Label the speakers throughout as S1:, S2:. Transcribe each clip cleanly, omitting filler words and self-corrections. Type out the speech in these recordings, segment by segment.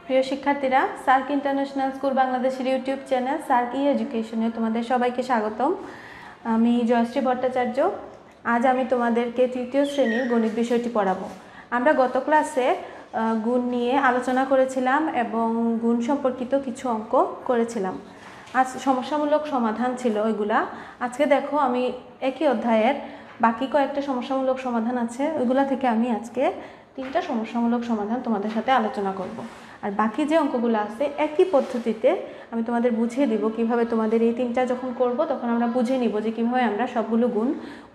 S1: প্রিয় শিক্ষার্থীরা, SAARC international school বাংলাদেশের ইউটিউব চ্যানেল সার্ক এডুকেশনে তোমাদের সবাইকে স্বাগতম। আমি জয়শ্রী ভট্টাচার্য। আজ আমি তোমাদেরকে তৃতীয় শ্রেণীর গণিত বিষয়টি পড়াবো। আমরা গত ক্লাসে গুণ নিয়ে আলোচনা করেছিলাম এবং গুণ সম্পর্কিত কিছু অঙ্ক করেছিলাম। আজ সমস্যামূলক সমাধান ছিল ওইগুলা। আজকে দেখো, আমি একই অধ্যায়ের বাকি কয়েকটা সমস্যামূলক সমাধান আছে, ওইগুলা থেকে আমি আজকে 3টা সমস্যামূলক সমাধান তোমাদের সাথে আলোচনা করব। আর বাকি যে অঙ্কগুলো আছে একই পদ্ধতিতে আমি তোমাদের বুঝিয়ে দিব কিভাবে তোমাদের এই 3টা যখন করব তখন আমরা বুঝে নিব যে কিভাবে আমরা সবগুলো গুণ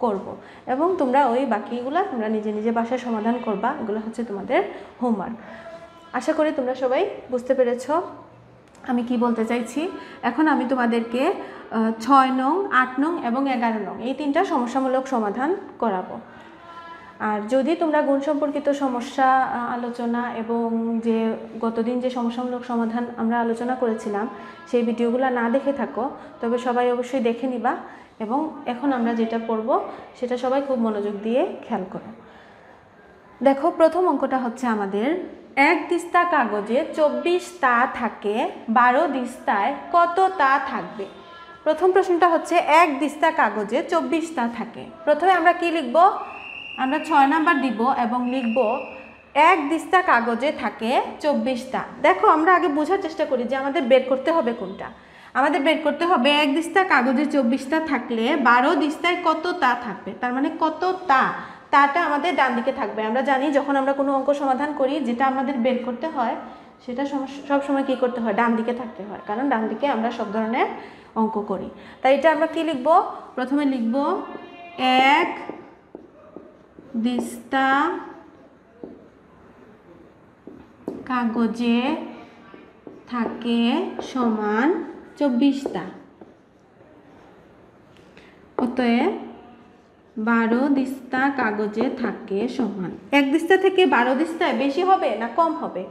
S1: করব, এবং তোমরা ওই বাকিগুলো তোমরা নিজে নিজে বাসায় সমাধান করবা। এগুলো হচ্ছে তোমাদের হোমওয়ার্ক। আশা করি তোমরা সবাই বুঝতে পেরেছো আমি কি বলতে চাইছি। এখন আমি তোমাদেরকে 6 নং, 8 নং এবং 11 নং এই 3টা সমস্যামূলক সমাধান করাবো। আর যদি তোমরা গুণ সম্পর্কিত সমস্যা আলোচনা এবং যে গতদিন যে সমস্যামূলক সমাধান আমরা আলোচনা করেছিলাম সেই ভিডিওগুলো না দেখে থাকো, তবে সবাই অবশ্যই দেখে নিবা। এবং এখন আমরা যেটা পড়ব সেটা সবাই খুব মনোযোগ দিয়ে খেয়াল করো। দেখো, প্রথম অঙ্কটা হচ্ছে আমাদের, এক দিস্তা কাগজে 24 তা থাকে, 12 দিস্তায় কত তা থাকবে? প্রথম প্রশ্নটা হচ্ছে এক দিস্তা কাগজে 24 তা থাকে। প্রথমে আমরা কি লিখব? আমরা 6 নাম্বার দিব এবং লিখব এক দিস্তা কাগজে থাকে 24 তা। দেখো, আমরা আগে বোঝার চেষ্টা করি যে আমাদের বের করতে হবে কোনটা। আমাদের বের করতে হবে এক দিস্তা কাগজে 24 তা থাকলে 12 দিস্তায় কত তা থাকবে। তার মানে কত তা, তাটা আমাদের ডান দিকে থাকবে। আমরা জানি যখন আমরা কোনো অঙ্ক সমাধান করি যেটা আমাদের বের করতে হয় সেটা সবসময় কী করতে হয়? ডান দিকে থাকতে হয়, কারণ ডান দিকে আমরা সব ধরনের অঙ্ক করি। তাই এটা আমরা কি লিখব? প্রথমে লিখব এক দিস্তা কাগজে থাকে সমান 24 তা। অতএব 12 দিস্তা কাগজে থাকে সমান। এক দিস্তা থেকে 12 দিস্তায় বেশি হবে না কম হবে?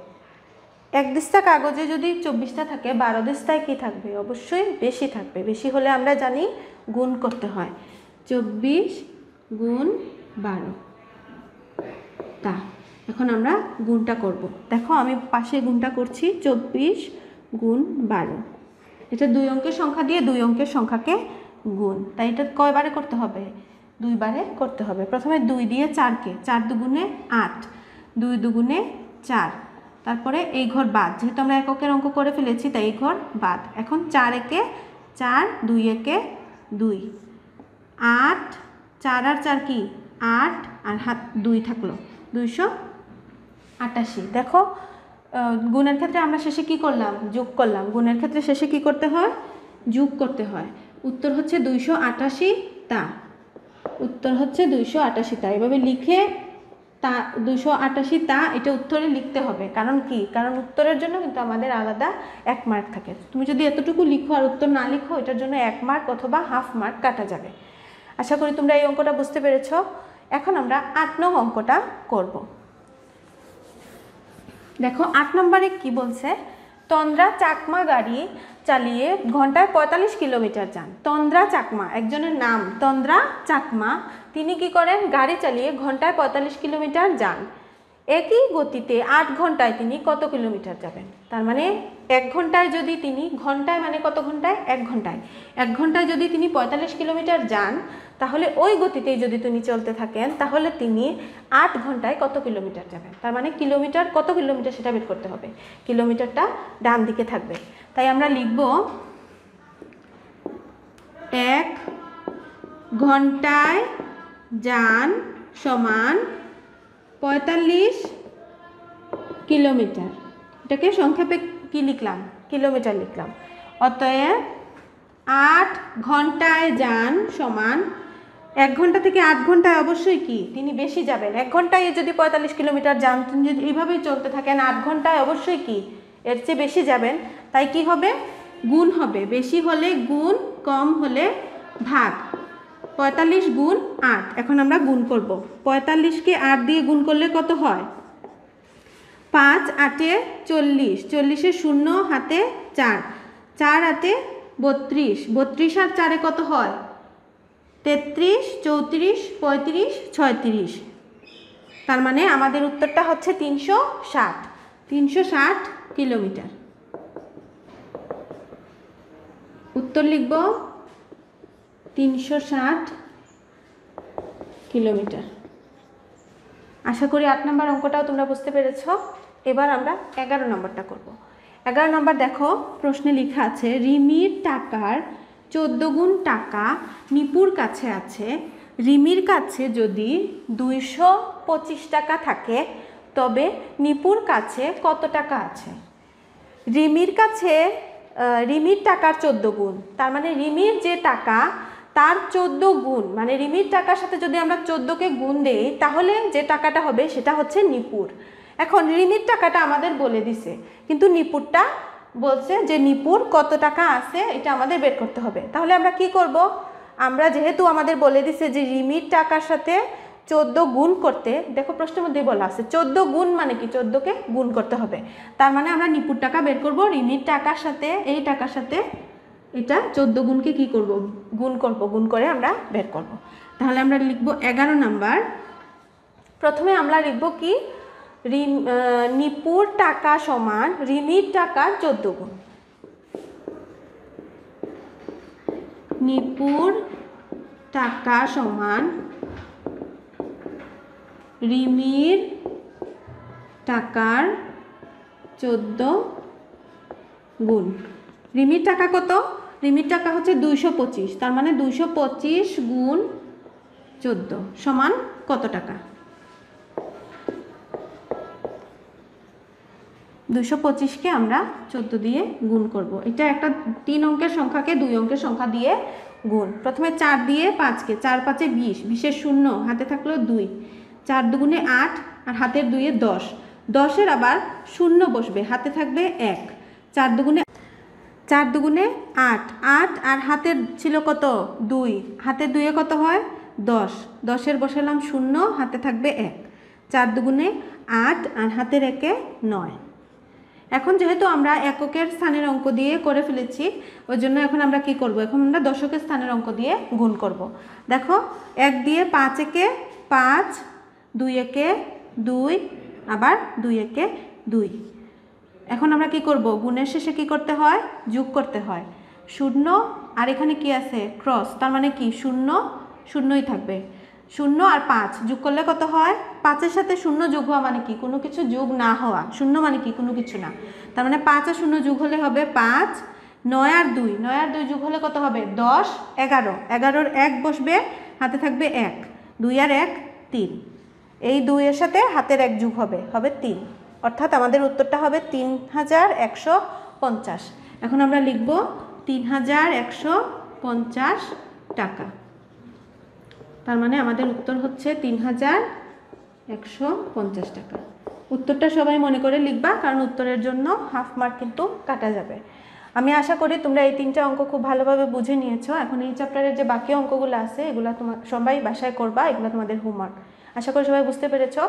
S1: এক দিস্তা কাগজে যদি 24টা থাকে, 12 দিস্তায় কি থাকবে? অবশ্যই বেশি থাকবে। বেশি হলে আমরা জানি গুণ করতে হয়। 24 গুণ 12 তা। এখন আমরা গুণটা করব। দেখো, আমি পাশে গুণটা করছি, 24 গুণ 12। এটা 2 অঙ্কের সংখ্যা দিয়ে 2 অঙ্কের সংখ্যাকে গুণ। তাই এটা কয়বারে করতে হবে? 2 বারে করতে হবে। প্রথমে 2 দিয়ে 4কে, 4 দুগুণে 8, 2 দুগুণে 4, তারপরে এই ঘর বাদ, যেহেতু আমরা এককের অঙ্ক করে ফেলেছি তাই এই ঘর বাদ। এখন 4 একে 4, 2 একে 2, 8, 4 আর 4 কি 8, আর হাত 2 থাকলো 288। দেখো, গুণের ক্ষেত্রে আমরা শেষে কি করলাম? যোগ করলাম। গুণের ক্ষেত্রে শেষে কি করতে হয়? যোগ করতে হয়। উত্তর হচ্ছে 288 তা। উত্তর হচ্ছে 288 তা। এভাবে লিখে তা 288 তা এটা উত্তরে লিখতে হবে। কারণ কি? কারণ উত্তরের জন্য কিন্তু আমাদের আলাদা 1 মার্ক থাকে। তুমি যদি এতটুকু লিখো আর উত্তর না লিখো, এটার জন্য 1 মার্ক অথবা হাফ মার্ক কাটা যাবে। আশা করি তোমরা এই অঙ্কটা বুঝতে পেরেছ। এখন আমরা 8 নং অঙ্কটা করব। দেখো, 8 নম্বরে কি বলছে? তন্দ্রা চাকমা গাড়ি চালিয়ে ঘন্টায় 45 কিলোমিটার যান। তন্দ্রা চাকমা, একজনের নাম তন্দ্রা চাকমা। তিনি কি করেন? গাড়ি চালিয়ে ঘন্টায় 45 কিলোমিটার যান। একই গতিতে 8 ঘন্টায় তিনি কত কিলোমিটার যাবেন? তার মানে 1 ঘন্টায় যদি তিনি, ঘন্টায় মানে কত ঘন্টায়? 1 ঘন্টায়। 1 ঘন্টায় যদি তিনি 45 কিলোমিটার যান, তাহলে ওই গতিতেই যদি তিনি চলতে থাকেন তাহলে তিনি 8 ঘন্টায় কত কিলোমিটার যাবেন? তার মানে কিলোমিটার, কত কিলোমিটার সেটা বের করতে হবে। কিলোমিটারটা ডান দিকে থাকবে। তাই আমরা লিখব 1 ঘন্টায় যান সমান 45 কিলোমিটার। এটাকে সংক্ষেপে কি লিখলাম? কিলোমিটার লিখলাম। অতএব 8 ঘন্টায় যান সমান, 1 ঘন্টা থেকে 8 ঘন্টায় অবশ্যই কি তিনি বেশি যাবেন। 1 ঘন্টায় যদি 45 কিলোমিটার যান, তিনি যদি এইভাবেই চলতে থাকেন 8 ঘন্টায় অবশ্যই কি এর চেয়ে বেশি যাবেন। তাই কি হবে? গুণ হবে। বেশি হলে গুণ, কম হলে ভাগ। 45 গুণ 8। এখন আমরা গুণ করব। 45কে 8 দিয়ে গুণ করলে কত হয়? 5 8 40, 40-এ 0 হাতে 4, 4 8 32, 32 আর 4-এ কত হয়? 33, 34, 35, 36। তার মানে আমাদের উত্তরটা হচ্ছে 360। 360 কিলোমিটার। উত্তর লিখব 360 কিলোমিটার। আশা করি 8 নম্বর অঙ্কটাও তোমরা বুঝতে পেরেছ। এবার আমরা 11 নম্বরটা করব। 11 নম্বর দেখো, প্রশ্নে লেখা আছে রিমির টাকার 14 গুণ টাকা নিপুর কাছে আছে। রিমির কাছে যদি 225 টাকা থাকে তবে নিপুর কাছে কত টাকা আছে? রিমির কাছে রিমির টাকার 14 গুণ, তার মানে রিমির যে টাকা তার 14 গুণ, মানে রিমির টাকার সাথে যদি আমরা 14কে গুণ দেই তাহলে যে টাকাটা হবে সেটা হচ্ছে নিপুর। এখন রিমির টাকাটা আমাদের বলে দিছে, কিন্তু নিপুরটা বলছে যে নিপুর কত টাকা আছে এটা আমাদের বের করতে হবে। তাহলে আমরা কি করব? আমরা যেহেতু আমাদের বলে দিছে যে রিমির টাকার সাথে 14 গুণ করতে, দেখো প্রশ্নের মধ্যে বলা আছে 14 গুণ মানে কি 14কে গুণ করতে হবে। তার মানে আমরা নিপুর টাকা বের করব রিমির টাকার সাথে, এই টাকার সাথে এটা 14 গুণকে কি করব? গুণ করব, গুণ করে আমরা বের করব। তাহলে আমরা লিখব 11 নাম্বার। প্রথমে আমরা লিখব কি, নিপুর টাকা সমান রিমির টাকার 14 গুণ। নিপুর টাকা সমান রিমির টাকার 14 গুণ। রিমির টাকা কত? রিমির টাকা হচ্ছে 225, তার মানে 225 গুণ 14 সমান কত টাকা? 225কে আমরা 14 দিয়ে গুণ করব। এটা একটা 3 অঙ্কের সংখ্যাকে 2 অঙ্কের সংখ্যা দিয়ে গুণ। প্রথমে 4 দিয়ে 5কে, 4 5 20, 20-এর 0 হাতে থাকলো 2, 4 দুগুণে 8 আর হাতের 2-এ 10, 10-এর আবার 0 বসবে, হাতে থাকবে 1, 4 দুগুণে 8, 8 আর হাতের ছিল কত 2, হাতের 2-এ কত হয় 10, 10-এর বসালাম 0, হাতে থাকবে 1, 4 দুগুণে 8 আর হাতের 1-এ 9। এখন যেহেতু আমরা এককের স্থানের অঙ্ক দিয়ে করে ফেলেছি, ওই জন্য এখন আমরা কি করব? এখন আমরা দশকের স্থানের অঙ্ক দিয়ে গুণ করব। দেখো 1 দিয়ে 5 একে 5, 2 একে 2, আবার 2 একে 2। এখন আমরা কি করব? গুণের শেষে কি করতে হয়? যোগ করতে হয়। 0 আর এখানে কি আছে? ক্রস, তার মানে কি 0 0ই থাকবে। 0 আর 5 যোগ করলে কত হয়? 5-এর সাথে 0 যোগ হওয়া মানে কি? কোনো কিছু যোগ না হওয়া। 0 মানে কি? কোনো কিছু না। তার মানে 5 আর 0 যোগ হলে হবে 5, 9 আর 2, 9 আর 2 যোগ হলে কত হবে? 10, 11, 11-এর 1 বসবে, হাতে থাকবে 1, 2 আর 1 3, এই 2 এর সাথে হাতের 1 যোগ হবে, হবে 3, অর্থাৎ আমাদের উত্তরটা হবে 3150। এখন আমরা লিখব 3150 টাকা। তার মানে আমাদের উত্তর হচ্ছে 3150 টাকা। উত্তরটা সবাই মনে করে লিখবা, কারণ উত্তরের জন্য হাফ মার্ক কিন্তু কাটা যাবে। আমি আশা করি তোমরা এই 3টা অঙ্ক খুব ভালোভাবে বুঝে নিয়েছো। এখন এই চ্যাপ্টারের যে বাকি অঙ্কগুলো আছে এগুলো তোমরা সবাই বাসায় করবা, এগুলো তোমাদের হোমওয়ার্ক। আশা করি সবাই বুঝতে পেরেছো।